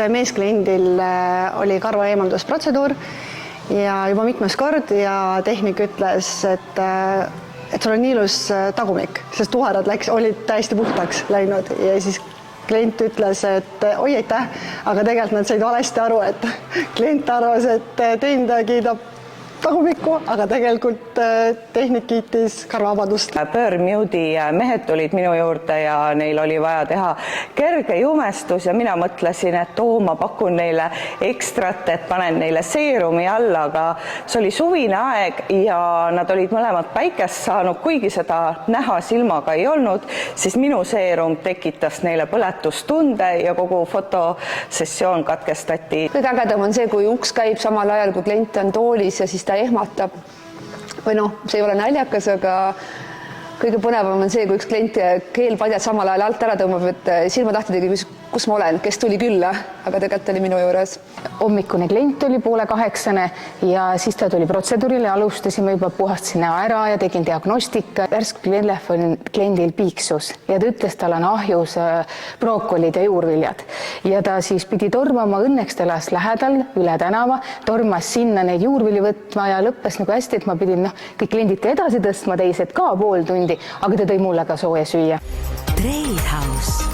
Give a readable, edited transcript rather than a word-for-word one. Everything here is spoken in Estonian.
Meeskliendil oli karva eemaldusprotseduur ja juba mitmes kord ja tehnik ütles, et sul on nii ilus tagumik, sest tuharad olid täiesti puhtaks läinud ja siis klient ütles, et oi aitäh, aga tegelikult nad said valesti aru, et klient arvas, et teenindaja kiidab tagumikku, aga tegelikult tehnik kiitis karvavabadust. Bermude'i mehed tulid minu juurde ja neil oli vaja teha kerge jumestus ja mina mõtlesin, et ma pakun neile ekstrat, et panen neile seerumi alla, aga see oli suvine aeg ja nad olid mõlemad päikest saanud, kuigi seda näha silmaga ei olnud, siis minu seerum tekitas neile põletustunde ja kogu fotosessioon katkestati. Kõige ägedam on see, kui uks käib samal ajal, kui klient on toolis ja siis ta ehmatab. Või see ei ole naljakas, aga kõige põnevam on see, kui üks klient keelpadjad samal ajal alt ära tõmbab, et silmatahti tegi, kus ma olen, kes tuli külla, aga tegelikult oli minu juures. Hommikune klient oli 7:30 ja siis ta tuli protseduurile, alustasime juba, puhastasin näo ära ja tegin diagnostika. Järsku telefon kliendil piiksus ja ta ütles, tal on ahjus brookolid ja juurviljad. Ja ta siis pidi tormama, õnneks ta elas lähedal üle tänava, tormas sinna neid juurvilju võtma ja lõppes nagu hästi, et ma pidin kõik kliendid ka edasi tõstma, teised ka pool tundi, aga ta tõi mulle ka sooja süüa. Treilhaus.